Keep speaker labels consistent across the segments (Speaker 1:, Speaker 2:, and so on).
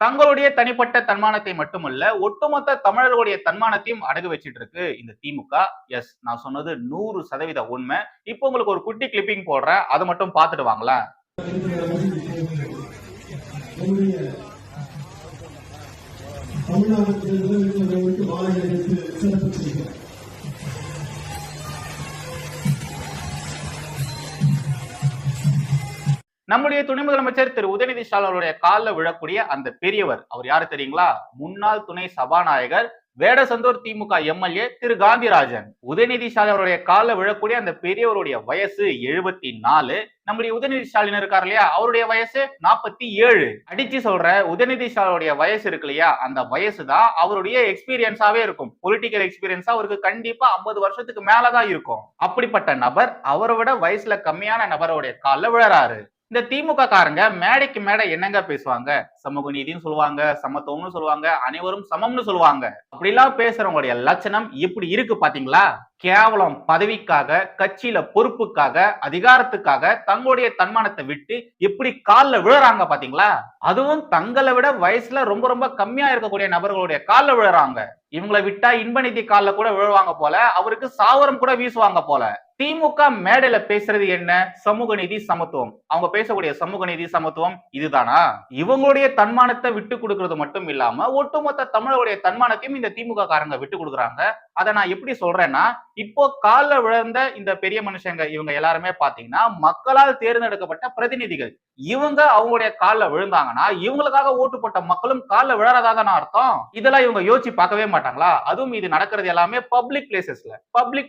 Speaker 1: தங்களுடைய தனிப்பட்ட தன்மானத்தை மட்டுமல்ல, ஒட்டுமொத்த தமிழர்களுடைய தன்மானத்தையும் அடகு வச்சுட்டு இருக்கு இந்த திமுக. எஸ், நான் சொன்னது 100% உண்மை. இப்போ உங்களுக்கு ஒரு குட்டி கிளிப்பிங் போடுறேன், அதை மட்டும் பார்த்துட்டு வாங்களேன். நம்முடைய துணை முதலமைச்சர் திரு உதயநிதி ஸ்டாலின் அவருடைய காலில் விழக்கூடிய அந்த பெரியவர், அவர் யாரு தெரியுங்களா? முன்னாள் துணை சபாநாயகர், வேடசந்தூர் திமுக எம்எல்ஏ திரு காந்திராஜன். உதயநிதி ஸ்டாலின் அவருடைய காலில் விழக்கூடிய அந்த பெரியவருடைய வயசு 74. நம்முடைய உதயநிதி ஸ்டாலின் இருக்காரு இல்லையா, அவருடைய வயசு 47. அடிச்சு சொல்ற, உதயநிதி ஸ்டாலினுடைய வயசு இருக்கு இல்லையா, அந்த வயசு தான் அவருடைய எக்ஸ்பீரியன்ஸாவே இருக்கும். பொலிட்டிக்கல் எக்ஸ்பீரியன்ஸா அவருக்கு கண்டிப்பா 50 வருஷத்துக்கு மேலதான் இருக்கும். அப்படிப்பட்ட நபர், அவரை விட வயசுல கம்மியான நபருடைய காலில் விழறாரு. இந்த திமுக காரங்க மேடைக்கு மேடை என்னங்க பேசுவாங்க? சமூக நீதினு சொல்லுவாங்க, சமத்துவம்னு சொல்லுவாங்க, அனைவரும் சமம்னு சொல்லுவாங்க. அப்படிலாம் பேசுறவங்களுடைய லட்சணம் எப்படி இருக்கு பாத்தீங்களா? கேவலம் பதவிக்காக, கட்சியில பொறுப்புக்காக, அதிகாரத்துக்காக தங்களுடைய தன்மானத்தை விட்டு எப்படி கால்ல விழுறாங்க பாத்தீங்களா? அதுவும் தங்களை விட வயசுல ரொம்ப ரொம்ப கம்மியா இருக்கக்கூடிய நபர்களுடைய கால்ல விழுறாங்க. இவங்களை விட்டா இன்பநிதி கால்ல கூட விழுவாங்க போல, அவருக்கு சாவரம் கூட வீசுவாங்க போல. திமுக மேடையில பேசுறது என்ன? சமூக நீதி, சமத்துவம். அவங்க பேசக்கூடிய சமூக நீதி, சமத்துவம் இதுதானா? இவங்களுடைய தன்மானத்தை விட்டு கொடுக்கறது மட்டும் இல்லாம ஒட்டுமொத்த தமிழருடைய தன்மானத்தையும் இந்த திமுக காரங்க விட்டு கொடுக்குறாங்க. அதை நான் எப்படி சொல்றேன்னா, இப்போ கால விழுந்த இந்த பெரிய மனுஷங்க இவங்க எல்லாருமே பாத்தீங்கன்னா மக்களால் தேர்ந்தெடுக்கப்பட்ட பிரதிநிதிகள். இவங்க அவங்களுடைய காலில் விழுந்தாங்கன்னா இவங்களுக்காக ஓட்டு போட்ட மக்களும் காலில் விழறதாதான அர்த்தம். இதெல்லாம் இவங்க யோசிச்சு பார்க்கவே மாட்டாங்களா? அதுவும் இது நடக்கிறது எல்லாமே பப்ளிக்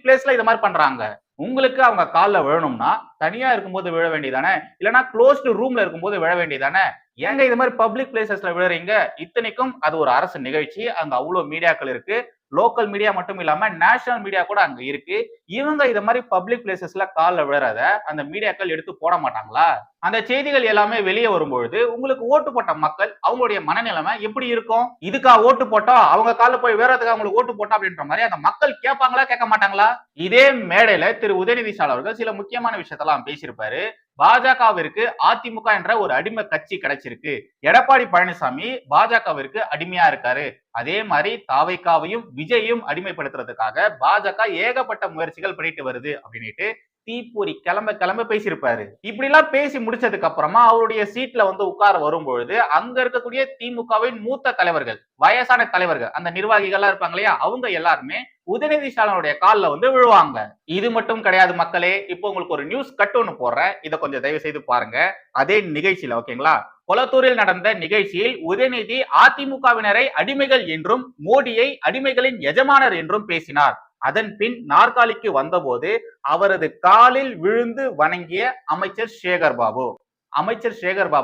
Speaker 1: பிளேஸ்ல இது மாதிரி பண்றாங்க. உங்களுக்கு அவங்க காலில் விழணும்னா தனியா இருக்கும்போது விழ வேண்டியதானே, இல்லைன்னா க்ளோஸ்டு ரூம்ல இருக்கும்போது விழ வேண்டியதானே. ஏங்க இது மாதிரி பப்ளிக் பிளேசஸ்ல விழுறீங்க? இத்தனைக்கும் அது ஒரு அரசு நிகழ்ச்சி, அங்க அவ்வளவு மீடியாக்கள் இருக்கு. லோக்கல் மீடியா மட்டும் இல்லாம நேஷனல் மீடியா கூட அங்க இருக்கு. இவங்க இத மாதிரி பப்ளிக் பிளேசஸ்ல கால்ல விழுறத அந்த மீடியாக்கள் எடுத்து போட மாட்டாங்களா? அந்த செய்திகள் எல்லாமே வெளியே வரும்பொழுது உங்களுக்கு ஓட்டு போட்ட மக்கள் அவங்களுடைய மனநிலைமை எப்படி இருக்கும்? இதுக்கா ஓட்டு போட்டோம், அவங்க கால போய் வேறதுக்கு அவங்களுக்கு ஓட்டு போட்டோம் அப்படின்ற மாதிரி அந்த மக்கள் கேட்பாங்களா, கேட்க மாட்டாங்களா? இதே மேடையில திரு உதயநிதி ஸ்டாலின் அவர்கள் சில முக்கியமான விஷயத்தெல்லாம் பேசியிருப்பாரு. பாஜகவிற்கு அதிமுக என்ற ஒரு அடிமை கட்சி கிடைச்சிருக்கு. எடப்பாடி பழனிசாமி பாஜகவிற்கு அடிமையா இருக்காரு. அதே மாதிரி தாவைக்காவையும் விஜயையும் அடிமைப்படுத்துறதுக்காக பாஜக ஏகப்பட்ட முயற்சிகள் பண்ணிட்டு வருது அப்படின்ட்டு தீப்பொறி கிளம்ப பேசியிருப்பாரு. இப்படி எல்லாம் பேசி முடிச்சதுக்கு அப்புறமா அவருடைய சீட்ல வந்து உட்கார வரும்பொழுது அங்க இருக்கக்கூடிய திமுகவின் மூத்த தலைவர்கள், வயசான தலைவர்கள், அந்த நிர்வாகிகள் இருப்பாங்க இல்லையா, அவங்க எல்லாருமே உதயநிதி ஸ்டாலினுடைய காலில் வந்து விழுவாங்க. இது மட்டும் கிடையாது மக்களே, இப்போ உங்களுக்கு ஒரு நியூஸ் கட் ஒன்னு போடுறேன், இதை கொஞ்சம் தயவு செய்து பாருங்க. அதே நிகழ்ச்சியில ஓகேங்களா, கொளத்தூரில் நடந்த நிகழ்ச்சியில் உதயநிதி அதிமுகவினரை அடிமைகள் என்றும் மோடியை அடிமைகளின் எஜமானர் என்றும் பேசினார். அதன் பின் நாற்காலிக்கு வந்தபோது அவரது காலில் விழுந்து வணங்கிய அமைச்சர் சேகர் பாபு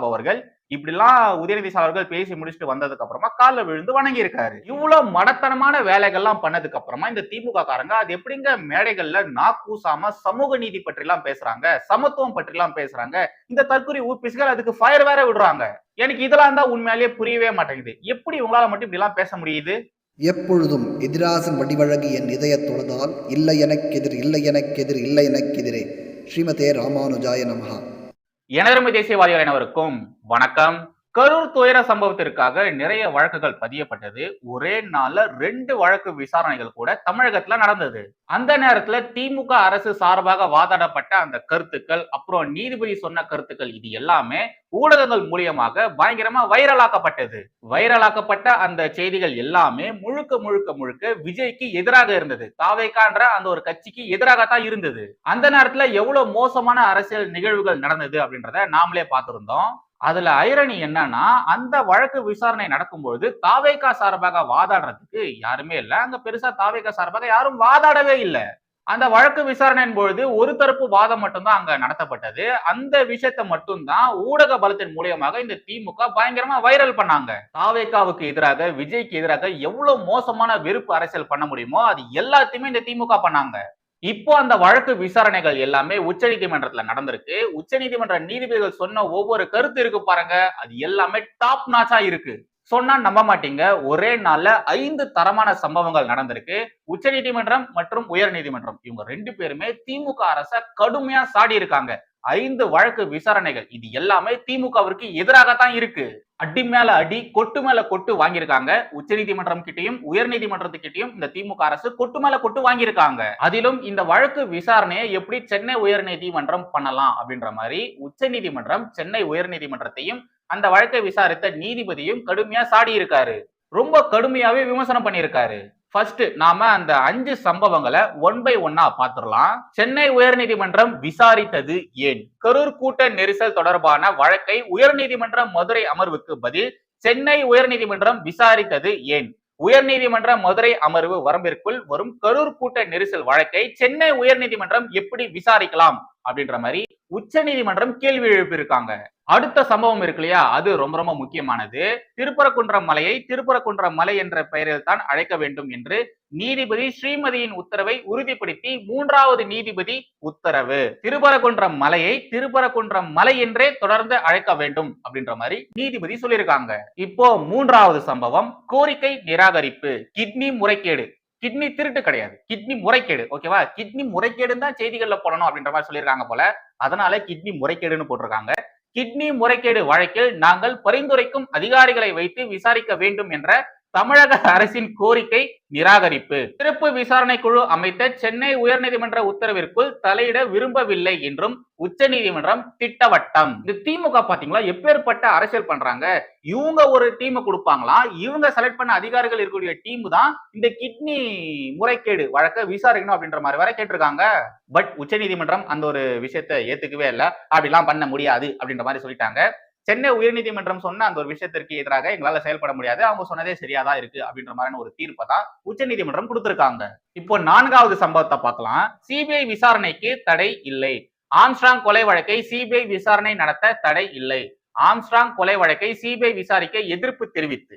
Speaker 1: அவர்கள் இப்படிலாம் உதயநிதி அவர்கள் பேசி முடிச்சுட்டு வந்ததுக்கு அப்புறமா காலில் விழுந்து வணங்கி இருக்காரு. இவ்வளவு மடத்தனமான வேலைகள்லாம் பண்ணதுக்கு அப்புறமா இந்த திமுக காரங்க அது எப்படிங்க மேடைகள்ல நாக்கூசாம சமூக நீதி பற்றி எல்லாம் பேசுறாங்க, சமத்துவம் பற்றி எல்லாம் பேசுறாங்க, இந்த தற்கொலை ஊப்பிசுகள் அதுக்கு ஃபயர் வேற விடுறாங்க. எனக்கு இதெல்லாம் தான் உண்மையாலேயே புரியவே மாட்டேங்குது. எப்படி உங்களால மட்டும் இப்படி எல்லாம் பேச முடியுது?
Speaker 2: எப்பொழுதும் எதிராசன் வடிவழகு என் இதய தொழுதால் இல்லை எனக்கெதிர் இல்லை எனக்கெதிர் இல்லை எனக்கெதிரே. ஸ்ரீமதே ராமானுஜாய நமஹா.
Speaker 1: எனதருமை தேசியவாதிகள் அனைவருக்கும் வணக்கம். கரூர் துயர சம்பவத்திற்காக நிறைய வழக்குகள் பதியப்பட்டது. ஒரே நாள்ல 2 வழக்கு விசாரணைகள் கூட தமிழகத்துல நடந்தது. அந்த நேரத்துல திமுக அரசு சார்பாக வாதாடப்பட்ட அந்த கருத்துக்கள், அப்புறம் நீதிபதி சொன்ன கருத்துக்கள், இது எல்லாமே ஊடகங்கள் மூலியமாக பயங்கரமா வைரலாக்கப்பட்ட அந்த செய்திகள் எல்லாமே முழுக்க விஜய்க்கு எதிராக இருந்தது. தாவேகான்ற அந்த ஒரு கட்சிக்கு எதிராகத்தான் இருந்தது. அந்த நேரத்துல எவ்வளவு மோசமான அரசியல் நிகழ்வுகள் நடந்தது அப்படின்றத நாமளே பார்த்திருந்தோம். அதுல ஐரணி என்னன்னா, அந்த வழக்கு விசாரணை நடக்கும்போது தாவேகா சார்பாக வாதாடுறதுக்கு யாருமே இல்ல. அங்க பெருசா தாவேகா சார்பாக யாரும் வாதாடவே இல்லை. அந்த வழக்கு விசாரணையின் பொழுது ஒரு தரப்பு வாதம் மட்டும்தான் அங்க நடத்தப்பட்டது. அந்த விஷயத்தை மட்டும்தான் ஊடக பலத்தின் மூலியமாக இந்த திமுக பயங்கரமா வைரல் பண்ணாங்க. தாவேகாவுக்கு எதிராக, விஜய்க்கு எதிராக எவ்வளவு மோசமான வெறுப்பு அரசியல் பண்ண முடியுமோ அது எல்லாத்தையுமே இந்த திமுக பண்ணாங்க. இப்போ அந்த வழக்கு விசாரணைகள் எல்லாமே உச்ச நீதிமன்றத்துல நடந்திருக்கு. உச்ச நீதிமன்ற நீதிபதிகள் சொன்ன ஒவ்வொரு கருத்து இருக்கு பாருங்க, அது எல்லாமே டாப் நாச்சா இருக்கு. சொன்னா நம்ப மாட்டீங்க, ஒரே நாள்ல 5 தரமான சம்பவங்கள் நடந்திருக்கு. உச்ச நீதிமன்றம் மற்றும் உயர் நீதிமன்றம் இவங்க 2 பேருமே திமுக அரச கடுமையா சாடி இருக்காங்க. 5 வழக்கு விசாரணைகள் இது எல்லாமே திமுகவிற்கு எதிராகத்தான் இருக்கு. அடி மேல அடி, கொட்டு மேல கொட்டு வாங்கியிருக்காங்க. உச்சநீதிமன்றம் கிட்டயும் உயர்நீதிமன்றத்துக்கிட்டையும் இந்த திமுக அரசு கொட்டு மேல கொட்டு வாங்கியிருக்காங்க. அதிலும் இந்த வழக்கு விசாரணையை எப்படி சென்னை உயர்நீதிமன்றம் பண்ணலாம் அப்படின்ற மாதிரி உச்சநீதிமன்றம் சென்னை உயர்நீதிமன்றத்தையும் அந்த வழக்கை விசாரித்த நீதிபதியும் கடுமையா சாடி இருக்காரு. ரொம்ப கடுமையாவே விமர்சனம் பண்ணியிருக்காரு. ஃபர்ஸ்ட் நாம அந்த 5 சம்பவங்களை ஒன் பை ஒன்னா பாத்துடலாம். சென்னை உயர்நீதிமன்றம் விசாரித்தது ஏன்? கரூர் கூட்ட நெரிசல் தொடர்பான வழக்கை உயர்நீதிமன்ற மதுரை அமர்வுக்கு பதில் சென்னை உயர்நீதிமன்றம் விசாரித்தது ஏன்? உயர்நீதிமன்ற மதுரை அமர்வு வரம்பிற்குள் வரும் கரூர் கூட்ட நெரிசல் வழக்கை சென்னை உயர்நீதிமன்றம் எப்படி விசாரிக்கலாம் அப்படின்ற மாதிரி உச்ச நீதிமன்றம் கேள்வி எழுப்பியிருக்காங்க. அடுத்த சம்பவம் இருக்கு இல்லையா, அது ரொம்ப ரொம்ப முக்கியமானது. திருப்பரங்குன்றம் மலையை திருப்பரங்குன்றம் மலை என்ற பெயரில் தான் அழைக்க வேண்டும் என்று நீதிபதி ஸ்ரீமதியின் உத்தரவை உறுதிப்படுத்தி 3வது நீதிபதி உத்தரவு. திருப்பரங்குன்றம் மலையை திருப்பரங்குன்றம் மலை என்றே தொடர்ந்து அழைக்க வேண்டும் அப்படின்ற மாதிரி நீதிபதி சொல்லியிருக்காங்க. இப்போ 3வது சம்பவம் கோரிக்கை நிராகரிப்பு, கிட்னி முறைகேடு. கிட்னி திருட்டு கிடையாது, கிட்னி முறைகேடு. ஓகேவா? கிட்னி முறைகேடுன்னு தான் செய்திகள்ல போடணும் அப்படின்ற மாதிரி சொல்லியிருக்காங்க போல. அதனால கிட்னி முறைகேடுன்னு போட்டிருக்காங்க. கிட்னி முறைகேடு வழக்கில் நாங்கள் பரிந்துரைக்கும் அதிகாரிகளை வைத்து விசாரிக்க வேண்டும் என்ற தமிழக அரசின் கோரிக்கை நிராகரிப்பு. சிறப்பு விசாரணை குழு அமைத்த சென்னை உயர்நீதிமன்ற உத்தரவிற்குள் தலையிட விரும்பவில்லை என்றும் உச்சநீதிமன்றம் திட்டவட்டம். இந்த திமுக பாத்தீங்களா எப்பேற்பட்ட அரசியல் பண்றாங்க. இவங்க ஒரு டீம் கொடுப்பாங்களாம், இவங்க செலக்ட் பண்ண அதிகாரிகள் இருக்கக்கூடிய டீம் தான் இந்த கிட்னி முறைகேடு வழக்க விசாரிக்கணும் அப்படின்ற மாதிரி வரை கேட்டிருக்காங்க. பட் உச்சநீதிமன்றம் அந்த ஒரு விஷயத்தை ஏத்துக்கவே இல்லை. அப்படிலாம் பண்ண முடியாது அப்படின்ற மாதிரி சொல்லிட்டாங்க. சென்னை உயர்நீதிமன்றம் சொன்ன அந்த ஒரு விஷயத்திற்கு எதிராக எங்களால செயல்பட முடியாது, அவங்க சொன்னதே சரியாதான் இருக்கு அப்படின்ற மாதிரியான ஒரு தீர்ப்பை தான் உச்சநீதிமன்றம் கொடுத்திருக்காங்க. இப்போ 4வது சம்பவத்தை பார்க்கலாம். சிபிஐ விசாரணைக்கு தடை இல்லை. ஆம்ஸ்ட்ராங் கொலை வழக்கை சிபிஐ விசாரணை நடத்த தடை இல்லை. ஆம்ஸ்ட்ராங் கொலை வழக்கை சிபிஐ விசாரிக்க எதிர்ப்பு தெரிவித்து,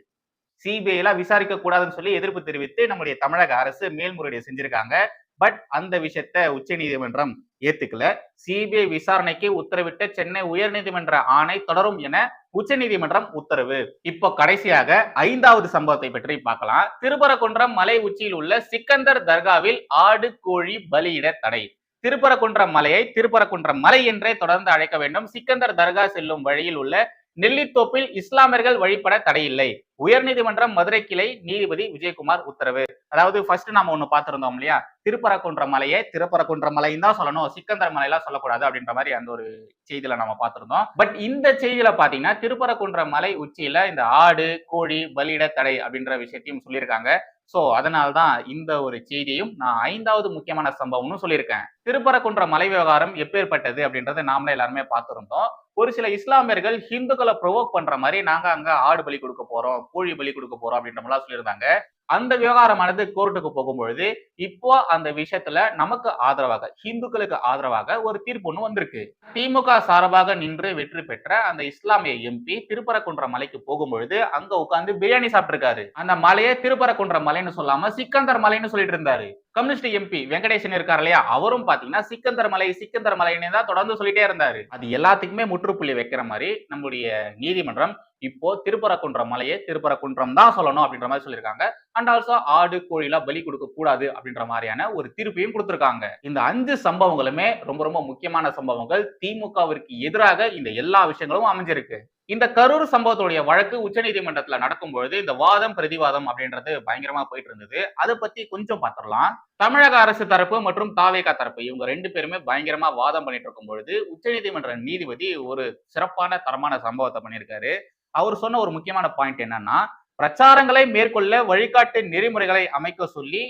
Speaker 1: சிபிஐ எல்லாம் விசாரிக்க கூடாதுன்னு சொல்லி எதிர்ப்பு தெரிவித்து நம்முடைய தமிழக அரசு மேல்முறையீடு செஞ்சிருக்காங்க. பட் அந்த விஷயத்தை உச்ச நீதிமன்றம் ஏத்துக்கல. சிபிஐ விசாரணைக்கு உத்தரவிட்ட சென்னை உயர்நீதிமன்ற ஆணை தொடரும் என உச்ச நீதிமன்றம் உத்தரவு. இப்போ கடைசியாக 5வது சம்பவத்தை பற்றி பார்க்கலாம். திருப்பரங்குன்றம் மலை உச்சியில் உள்ள சிக்கந்தர் தர்காவில் ஆடு கோழி பலியிட தடை. திருப்பரங்குன்றம் மலையை திருப்பரங்குன்றம் மலை என்றே தொடர்ந்து அழைக்க வேண்டும். சிக்கந்தர் தர்கா செல்லும் வழியில் உள்ள நெல்லித்தோப்பில் இஸ்லாமியர்கள் வழிபட தடையில்லை. உயர்நீதிமன்றம் மதுரை கிளை நீதிபதி விஜயகுமார் உத்தரவு. அதாவது ஃபர்ஸ்ட் நாம ஒண்ணு பார்த்திருந்தோம் இல்லையா, திருப்பரங்குன்றம் மலையை திருப்பரங்குன்றம் மலைன்னு தான் சொல்லணும், சிக்கந்தர் மலையெல்லாம் சொல்லக்கூடாது அப்படின்ற மாதிரி அந்த ஒரு செய்தியில நம்ம பார்த்திருந்தோம். பட் இந்த செய்தியில பாத்தீங்கன்னா திருப்பரங்குன்றம் மலை உச்சியில இந்த ஆடு கோழி பலியிட தடை அப்படின்ற விஷயத்தையும் சொல்லியிருக்காங்க. சோ அதனால்தான் இந்த ஒரு செய்தியும் நான் 5வது முக்கியமான சம்பவம்னு சொல்லியிருக்கேன். திருப்பரங்குன்றம் மலை விவகாரம் எப்பேற்பட்டது அப்படின்றத நாமளே எல்லாருமே பார்த்திருந்தோம். ஒரு சில இஸ்லாமியர்கள் ஹிந்துக்களை ப்ரொவோக் பண்ற மாதிரி நாங்க அங்க ஆடு பலி கொடுக்க போறோம், கோழி பலி கொடுக்க போறோம் அப்படின்ற மாதிரி சொல்லியிருந்தாங்க. அந்த விவகாரமானது கோர்ட்டுக்கு போகும்பொழுது இப்போ அந்த விஷயத்துல நமக்கு ஆதரவாக, ஹிந்துக்களுக்கு ஆதரவாக ஒரு தீர்ப்பு ஒண்ணு வந்திருக்கு. திமுக சார்பாக நின்று வெற்றி பெற்ற அந்த இஸ்லாமிய எம்பி திருப்பரங்குன்றம் மலைக்கு போகும்பொழுது அங்க உட்கார்ந்து பிரியாணி சாப்பிட்டிருக்காரு. அந்த மலையை திருப்பரங்குன்றம் மலைன்னு சொல்லாம சிக்கந்தர் மலைன்னு சொல்லிட்டு இருந்தாரு. கம்யூனிஸ்ட் எம்பி வெங்கடேசன் இருக்காரு இல்லையா, அவரும் பாத்தீங்கன்னா சிக்கந்தர் மலைன்னு தான் தொடர்ந்து சொல்லிட்டே இருந்தாரு. அது எல்லாத்துக்குமே முற்றுப்புள்ளி வைக்கிற மாதிரி நம்முடைய நீதிமன்றம் இப்போ திருப்பரங்குன்றம் மலையை திருப்பரங்குன்றம் தான் சொல்லணும் அப்படின்ற மாதிரி சொல்லியிருக்காங்க. அண்ட் ஆல்சோ ஆடு கோழிலாம் பலி கொடுக்க கூடாது அப்படின்ற மாதிரியான ஒரு தீர்ப்பையும் கொடுத்திருக்காங்க. இந்த 5 சம்பவங்களுமே ரொம்ப ரொம்ப முக்கியமான சம்பவங்கள். திமுகவிற்கு எதிராக இந்த எல்லா விஷயங்களும் அமைஞ்சிருக்கு. இந்த கரூர் சம்பவத்துடைய வழக்கு உச்சநீதிமன்றத்துல நடக்கும்பொழுது இந்த வாதம் பிரதிவாதம் அப்படின்றது பயங்கரமா போயிட்டு இருந்தது. அதை பத்தி கொஞ்சம் பார்த்துடலாம். தமிழக அரசு தரப்பு மற்றும் தாவேகா தரப்பு இவங்க 2 பேருமே பயங்கரமா வாதம் பண்ணிட்டு இருக்கும் பொழுது உச்சநீதிமன்ற நீதிபதி ஒரு சிறப்பான தரமான சம்பவத்தை பண்ணியிருக்காரு. அவர் சொன்ன ஒரு முக்கியமான பாயிண்ட் என்னன்னா, பிரச்சாரங்களை மேற்கொள்ள வழிகாட்டு நெறிமுறைகளை அமைக்க சொல்லி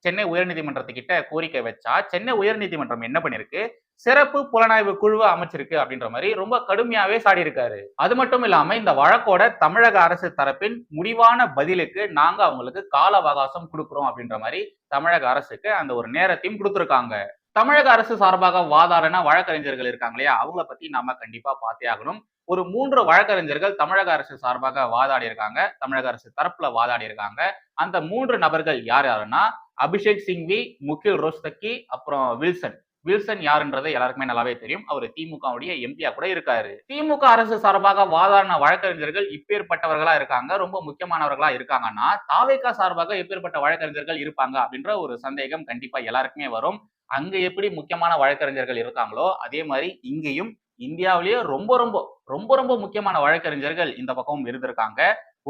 Speaker 1: சென்னை உயர்நீதிமன்றத்துக்கிட்ட கோரிக்கை வச்சா சென்னை உயர்நீதிமன்றம் என்ன பண்ணிருக்கு, சிறப்பு புலனாய்வு குழுவை அமைச்சிருக்கு அப்படின்ற மாதிரி ரொம்ப கடுமையாவே சாடி இருக்காரு. அது மட்டும் இல்லாம இந்த வழக்கோட தமிழக அரசு தரப்பின் முடிவான பதிலுக்கு நாங்க அவங்களுக்கு கால அவகாசம் கொடுக்கிறோம் அப்படின்ற மாதிரி தமிழக அரசுக்கு அந்த ஒரு நேரத்தையும் கொடுத்திருக்காங்க. தமிழக அரசு சார்பாக வாதாடின வழக்கறிஞர்கள் இருக்காங்க இல்லையா, அவங்கள பத்தி நாம கண்டிப்பா பார்த்தே ஆகணும். ஒரு 3 வழக்கறிஞர்கள் தமிழக அரசு சார்பாக வாதாடி இருக்காங்க, தமிழக அரசு தரப்புல வாதாடி இருக்காங்க. அந்த 3 நபர்கள் யார் யாருன்னா அபிஷேக் சிங்வி, முகில் ரோஸ்தக்கி, அப்புறம் வில்சன். வில்சன் யாருன்றது எல்லாருக்குமே நல்லாவே தெரியும். அவர் திமுகவுடைய எம்பியா கூட இருக்காரு. திமுக அரசு சார்பாக வாதாடின வழக்கறிஞர்கள் இப்பேற்பட்டவர்களா இருக்காங்க, ரொம்ப முக்கியமானவர்களா இருக்காங்கன்னா, தாவேகா சார்பாக எப்பேற்பட்ட வழக்கறிஞர்கள் இருப்பாங்க அப்படின்ற ஒரு சந்தேகம் கண்டிப்பா எல்லாருக்குமே வரும். அங்க எப்படி முக்கியமான வழக்கறிஞர்கள் இருக்காங்களோ அதே மாதிரி இங்கேயும் இந்தியாவிலேயே ரொம்ப ரொம்ப ரொம்ப ரொம்ப முக்கியமான வழக்கறிஞர்கள் இந்த பக்கமும் இருந்திருக்காங்க.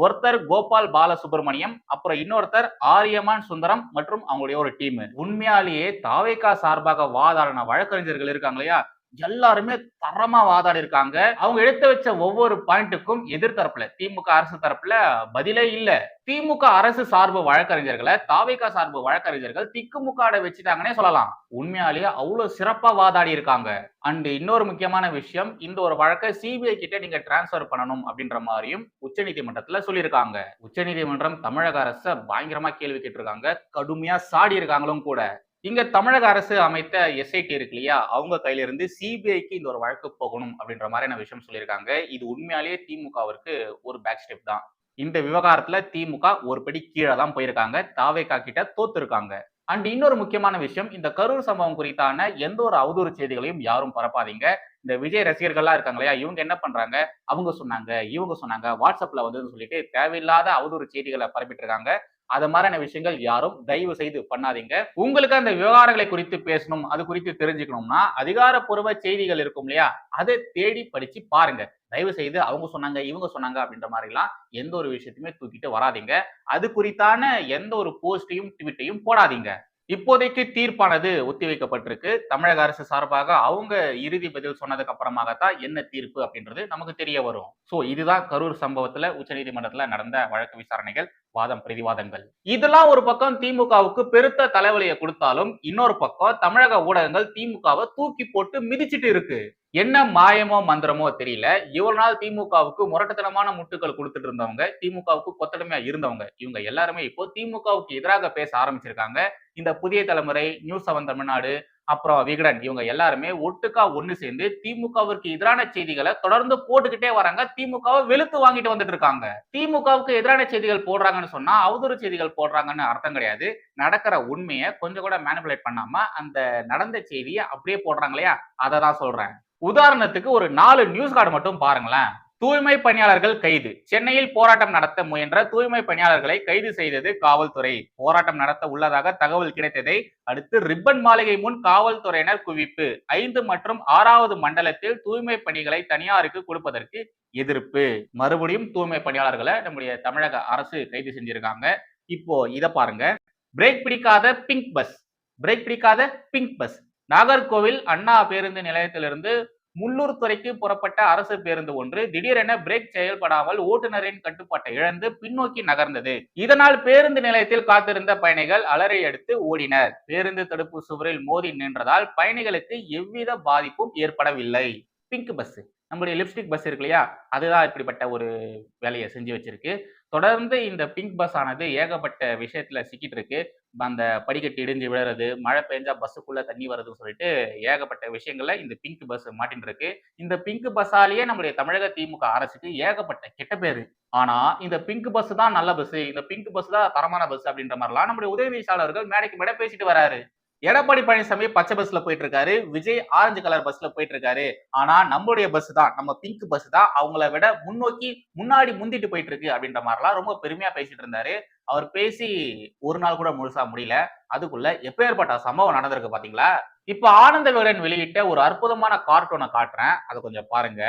Speaker 1: ஒருத்தர் கோபால் பாலசுப்ரமணியம், அப்புறம் இன்னொருத்தர் ஆரியமான் சுந்தரம் மற்றும் அவங்களுடைய ஒரு டீம். உண்மையாலேயே தாவேகா சார்பாக வாதாடின வழக்கறிஞர்கள் இருக்காங்க இல்லையா, எல்லாருமே தரமா வாதாடி இருக்காங்க. அவங்க எடுத்து வச்ச ஒவ்வொரு பாயிண்ட்டுக்கும் எதிர்த்தரப்புல திமுக அரசு தரப்புல பதிலே இல்ல. திமுக அரசு சார்பு வழக்கறிஞர்களை தாவேகா சார்பு வழக்கறிஞர்கள் திக்குமுக்காட வச்சுட்டாங்கன்னே சொல்லலாம். உண்மையாலேயே அவ்வளவு சிறப்பா வாதாடி இருக்காங்க. அண்ட் இன்னொரு முக்கியமான விஷயம், இந்த ஒரு வழக்கை சிபிஐ கிட்ட நீங்க டிரான்ஸ்பர் பண்ணணும் அப்படின்ற மாதிரியும் உச்சநீதிமன்றத்துல சொல்லியிருக்காங்க. உச்சநீதிமன்றம் தமிழக அரசை பயங்கரமா கேள்வி கேட்டிருக்காங்க, கடுமையா சாடி இருக்காங்களும் கூட. இங்க தமிழக அரசு அமைத்த எஸ்ஐடி இருக்கு இல்லையா, அவங்க கையில இருந்து சிபிஐக்கு இந்த ஒரு வழக்கு போகணும் அப்படின்ற மாதிரியான விஷயம் சொல்லியிருக்காங்க. இது உண்மையாலேயே திமுகவிற்கு ஒரு பேக் ஸ்டெப் தான். இந்த விவகாரத்துல திமுக ஒரு படி கீழே தான் போயிருக்காங்க, தாவேகா கிட்ட தோத்து இருக்காங்க. அண்ட் இன்னொரு முக்கியமான விஷயம், இந்த கரூர் சம்பவம் குறித்தான எந்த ஒரு அவதூறு செய்திகளையும் யாரும் பரப்பாதீங்க. இந்த விஜய் ரசிகர்கள்லாம் இருக்காங்க இல்லையா, இவங்க என்ன பண்றாங்க, அவங்க சொன்னாங்க இவங்க சொன்னாங்க வாட்ஸ்அப்ல வந்து சொல்லிட்டு தேவையில்லாத அவதூறு செய்திகளை பரப்பிட்டு இருக்காங்க. அது மாதிரியான விஷயங்கள் யாரும் தயவு செய்து பண்ணாதீங்க. உங்களுக்கு அந்த விவகாரங்களை குறித்து பேசணும், அது குறித்து தெரிஞ்சுக்கணும்னா அதிகாரப்பூர்வ செய்திகள் இருக்கும் இல்லையா, அதை தேடி படிச்சு பாருங்க. தயவு செய்து அவங்க சொன்னாங்க இவங்க சொன்னாங்க அப்படின்ற மாதிரி எல்லாம் எந்த ஒரு விஷயத்தையுமே தூக்கிட்டு வராதீங்க. அது குறித்தான எந்த ஒரு போஸ்டையும் ட்வீட்டையும் போடாதீங்க. இப்போதைக்கு தீர்ப்பானது ஒத்திவைக்கப்பட்டிருக்கு. தமிழக அரசு சார்பாக அவங்க இறுதி பதில் சொன்னதுக்கு அப்புறமாகத்தான் என்ன தீர்ப்பு அப்படின்றது நமக்கு தெரிய வரும். சோ இதுதான் கரூர் சம்பவத்துல உச்சநீதிமன்றத்துல நடந்த வழக்கு விசாரணைகள், வாதம் பிரதிவாதங்கள். இதெல்லாம் ஒரு பக்கம் திமுகவுக்கு பெருத்த தலைவலியை கொடுத்தாலும், இன்னொரு பக்கம் தமிழக ஊடகங்கள் திமுகவை தூக்கி போட்டு மிதிச்சிட்டு இருக்கு. என்ன மாயமோ மந்திரமோ தெரியல, இவ்வளவு நாள் திமுகவுக்கு முரட்டுத்தனமான முட்டுகள் கொடுத்துட்டு இருந்தவங்க, திமுகவுக்கு கொத்தடிமையா இருந்தவங்க, இவங்க எல்லாருமே இப்போ திமுகவுக்கு எதிராக பேச ஆரம்பிச்சிருக்காங்க. இந்த புதிய தலைமுறை, நியூஸ் 7 தமிழ்நாடு, அப்புறம் விகடன், இவங்க எல்லாருமே ஒட்டுக்கா ஒண்ணு சேர்ந்து திமுகவிற்கு எதிரான செய்திகளை தொடர்ந்து போட்டுக்கிட்டே வராங்க. திமுகவை வெளுத்து வாங்கிட்டு வந்துட்டு இருக்காங்க. திமுகவுக்கு எதிரான செய்திகள் போடுறாங்கன்னு சொன்னா அவதூறு செய்திகள் போடுறாங்கன்னு அர்த்தம் கிடையாது. நடக்கிற உண்மையை கொஞ்சம் கூட மேனிபுலேட் பண்ணாம அந்த நடந்த செய்தியை அப்படியே போடுறாங்க இல்லையா, அதை தான் சொல்றேன். உதாரணத்துக்கு ஒரு 4 நியூஸ் கார்டு மட்டும் பாருங்களேன். தூய்மை பணியாளர்கள் கைது. சென்னையில் போராட்டம் நடத்த முயன்ற தூய்மை பணியாளர்களை கைது செய்தது காவல்துறை. போராட்டம் நடத்த உள்ளதாக தகவல் கிடைத்ததை அடுத்து ரிப்பன் மாளிகை முன் காவல்துறையினர் குவிப்பு. 5 மற்றும் 6வது மண்டலத்தில் தூய்மை பணிகளை தனியாருக்கு கொடுப்பதற்கு எதிர்ப்பு. மறுபடியும் தூய்மை பணியாளர்களை நம்முடைய தமிழக அரசு கைது செஞ்சிருக்காங்க. இப்போ இத பாருங்க. பிரேக் பிடிக்காத பிங்க் பஸ். பிரேக் பிடிக்காத பிங்க் பஸ். நாகர்கோவில் அண்ணா பேருந்து நிலையத்திலிருந்து முள்ளூர் துறைக்கு புறப்பட்ட அரசு பேருந்து ஒன்று திடீரென பிரேக் செயல்படாமல் ஓட்டுநரின் கட்டுப்பாட்டை இழந்து பின்னோக்கி நகர்ந்தது. இதனால் பேருந்து நிலையத்தில் காத்திருந்த பயணிகள் அலறி எடுத்து ஓடினர். பேருந்து தடுப்பு சுவரில் மோதி நின்றதால் பயணிகளுக்கு எவ்வித பாதிப்பும் ஏற்படவில்லை. பிங்க் பஸ், நம்முடைய லிப்ஸ்டிக் பஸ் இருக்கு இல்லையா, அதுதான் இப்படிப்பட்ட ஒரு வேலையை செஞ்சு வச்சிருக்கு. தொடர்ந்து இந்த பிங்க் பஸ் ஆனது ஏகப்பட்ட விஷயத்துல சிக்கிட்டு இருக்கு. அந்த படிக்கட்டு இடிஞ்சு விழுறது, மழை பெஞ்சா பஸ்ஸுக்குள்ள தண்ணி வருதுன்னு சொல்லிட்டு ஏகப்பட்ட விஷயங்கள்ல இந்த பிங்க் பஸ் மாட்டின்னு இருக்கு. இந்த பிங்க் பஸ்ஸாலேயே நம்முடைய தமிழக திமுக அரசுக்கு ஏகப்பட்ட கெட்ட பேரு. ஆனா இந்த பிங்க் பஸ் தான் நல்ல பஸ், இந்த பிங்க் பஸ் தான் தரமான பஸ் அப்படின்ற மாதிரிலாம் நம்முடைய உதயநிதி ஸ்டாலின் மேடைக்கு மேடை பேசிட்டு வராரு. எடப்பாடி பழனிசாமி பச்சை பஸ்ல போயிட்டு இருக்காரு, விஜய் ஆரஞ்சு கலர் பஸ்ல போயிட்டு இருக்காரு. ஆனா நம்மளுடைய பஸ் தான், நம்ம பிங்க் பஸ் தான் அவங்கள விட முன்னாடி முந்திட்டு போயிட்டு இருக்கு அப்படின்ற மாதிரிலாம் ரொம்ப பெருமையா பேசிட்டு இருந்தாரு. அவர் பேசி ஒரு நாள் கூட முழுசா முடியல, அதுக்குள்ள எப்பேற்பட்ட சம்பவம் நடந்திருக்கு பாத்தீங்களா. இப்ப ஆனந்த விகடன் வெளியிட்ட ஒரு அற்புதமான கார்ட்டூனை காட்டுறேன், அதை கொஞ்சம் பாருங்க.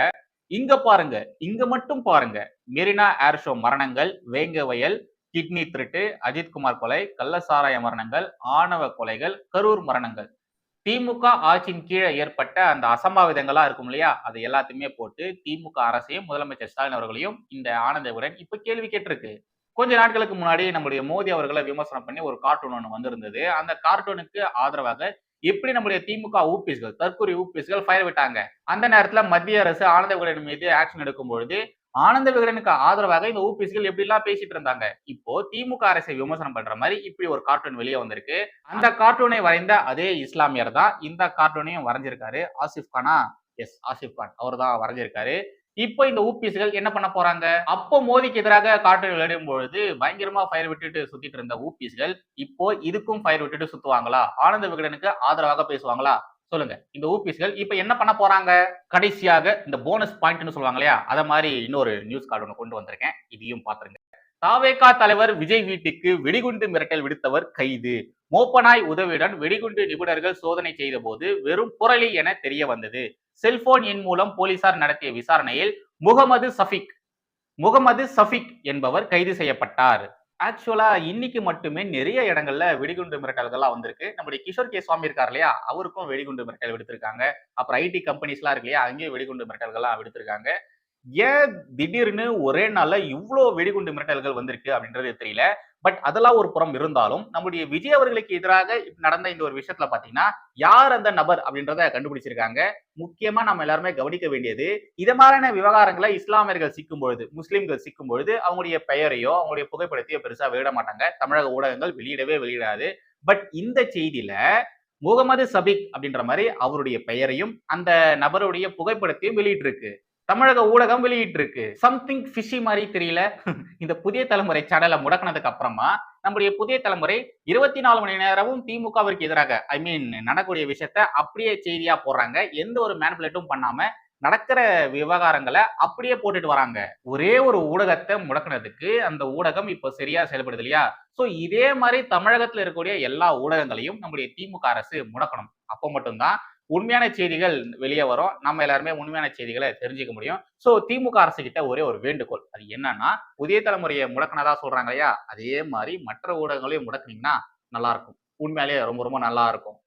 Speaker 1: இங்க பாருங்க, இங்க மட்டும் பாருங்க. மெரினா ஏர் ஷோ மரணங்கள், வேங்க வயல், கிட்னி திருட்டு, அஜித்குமார் கொலை, கள்ளசாராய மரணங்கள், ஆணவ கொலைகள், கரூர் மரணங்கள். திமுக ஆட்சியின் கீழே ஏற்பட்ட அந்த அசம்பாவிதங்களா இருக்கும் இல்லையா, அது எல்லாத்தையுமே போட்டு திமுக அரசையும் முதலமைச்சர் ஸ்டாலின் அவர்களையும் இந்த ஆனந்த விகடன் இப்ப கேள்வி கேட்டிருக்கு. கொஞ்ச நாட்களுக்கு முன்னாடி நம்முடைய மோடி அவர்களை விமர்சனம் பண்ணி ஒரு கார்ட்டூன் ஒன்று வந்திருந்தது. அந்த கார்ட்டூனுக்கு ஆதரவாக எப்படி நம்முடைய திமுக ஊபிஸ்கள், தற்கொலை ஊபிஸ்கள் ஃபயர் விட்டாங்க. அந்த நேரத்துல மத்திய அரசு ஆனந்த விகடன் மீது ஆக்ஷன் எடுக்கும் பொழுது ஆனந்த விகடனுக்கு ஆதரவாக இந்த ஊபிஸ்கள் எப்படி எல்லாம் பேசிட்டு இருந்தாங்க. இப்போ திமுக அரசை விமர்சனம் பண்ற மாதிரி இப்படி ஒரு கார்ட்டூன் வெளியே வந்திருக்கு. அந்த கார்ட்டூனை வரைந்த அதே இஸ்லாமியர் தான் இந்த கார்ட்டூனையும் வரைஞ்சிருக்காரு. ஆசிப் கானா? எஸ், ஆசிப் கான் அவர் தான் வரைஞ்சிருக்காரு. இப்போ இந்த ஊபிஸ்கள் என்ன பண்ண போறாங்க? அப்போ மோடிக்கு எதிராக கார்ட்டூன் வெளியிடும் பொழுது பயங்கரமா ஃபயர் விட்டுட்டு சுத்திட்டு இருந்த ஊபிஸ்கள் இப்போ இதுக்கும் ஃபயர் விட்டுட்டு சுத்துவாங்களா? ஆனந்த விகடனுக்கு ஆதரவாக பேசுவாங்களா? சொல்லுங்க. இந்த ஊபிஸ்கள் இப்ப என்ன பண்ண போறாங்க? கடைசியாக இந்த போனஸ் பாயிண்ட்ன்னு சொல்லுவாங்க இல்லையா? அத மாரி இன்னொரு நியூஸ் கார்டு ஒண்ணு கொண்டு வந்திருக்கேன். இதையும் பாத்துருங்க. தாவேகா தலைவர் விஜய் வீட்டுக்கு வெடிகுண்டு மிரட்டல் விடுத்தவர் கைது. மோப்பனாய் உதவியுடன் வெடிகுண்டு நிபுணர்கள் சோதனை செய்தபோது வெறும் புரளி என தெரிய வந்தது. செல்போன் எண் மூலம் போலீசார் நடத்திய விசாரணையில் முகமது சஃபிக் என்பவர் கைது செய்யப்பட்டார். ஆக்சுவலா இன்னைக்கு மட்டுமே நிறைய இடங்கள்ல வெடிகுண்டு மிரட்டல்கள்லாம் வந்திருக்கு. நம்முடைய கிஷோர் கே சுவாமி இருக்கார் இல்லையா? அவருக்கும் வெடிகுண்டு மிரட்டல் விடுத்திருக்காங்க. அப்புறம் ஐடி கம்பெனிஸ்லாம் இருக்கு இல்லையா? அங்கேயும் வெடிகுண்டு மிரட்டல்கள்லாம் விடுத்திருக்காங்க. ஏன் திடீர்னு ஒரே நாள்ல இவ்ளோ வெடிகுண்டு மிரட்டல்கள் வந்திருக்கு அப்படின்றது தெரியல. பட் அதெல்லாம் ஒரு புறம் இருந்தாலும் நம்முடைய விஜய் அவர்களுக்கு எதிராக நடந்த இந்த ஒரு விஷயத்துல பாத்தீங்கன்னா யார் அந்த நபர் அப்படின்றத கண்டுபிடிச்சிருக்காங்க. முக்கியமா நம்ம எல்லாருமே கவனிக்க வேண்டியது இத மாதிரியான விவகாரங்களை இஸ்லாமியர்கள் சிக்கும் பொழுது, முஸ்லிம்கள் சிக்கும் பொழுது அவங்களுடைய பெயரையோ அவங்களுடைய புகைப்படத்தையோ பெருசா வெளியிட மாட்டாங்க. தமிழக ஊடகங்கள் வெளியிடாது. பட் இந்த செய்தியில முகமது சபிக் அப்படின்ற மாதிரி அவருடைய பெயரையும் அந்த நபருடைய புகைப்படத்தையும் வெளியிட்டிருக்கு. தமிழக ஊடகம் வெளியிட்டிருக்கு. சம்திங் ஃபிஷி மாதிரி தெரியல. இந்த புதிய தலைமுறை சேனலை முடக்கினதுக்கு அப்புறமா நம்முடைய புதிய தலைமுறை 24 மணி நேரமும் திமுகவிற்கு எதிராக நடக்கக்கூடிய விஷயத்த அப்படியே செய்தியா போடுறாங்க. எந்த ஒரு மேனிபுலேட்டும் பண்ணாம நடக்கிற விவகாரங்களை அப்படியே போட்டுட்டு வராங்க. ஒரே ஒரு ஊடகத்தை முடக்கினதுக்கு அந்த ஊடகம் இப்ப சரியா செயல்படுது இல்லையா? சோ இதே மாதிரி தமிழகத்துல இருக்கக்கூடிய எல்லா ஊடகங்களையும் நம்முடைய திமுக அரசு முடக்கணும். அப்ப மட்டும்தான் உண்மையான செய்திகள் வெளியே வரும். நம்ம எல்லாருமே உண்மையான செய்திகளை தெரிஞ்சுக்க முடியும். சோ திமுக அரசு கிட்ட ஒரே ஒரு வேண்டுகோள். அது என்னன்னா புதிய தலைமுறையை முடக்கினதா சொல்றாங்க இல்லையா? அதே மாதிரி மற்ற ஊடகங்களையும் முடக்குனீங்கன்னா நல்லா இருக்கும். உண்மையாலேயே ரொம்ப ரொம்ப நல்லா இருக்கும்.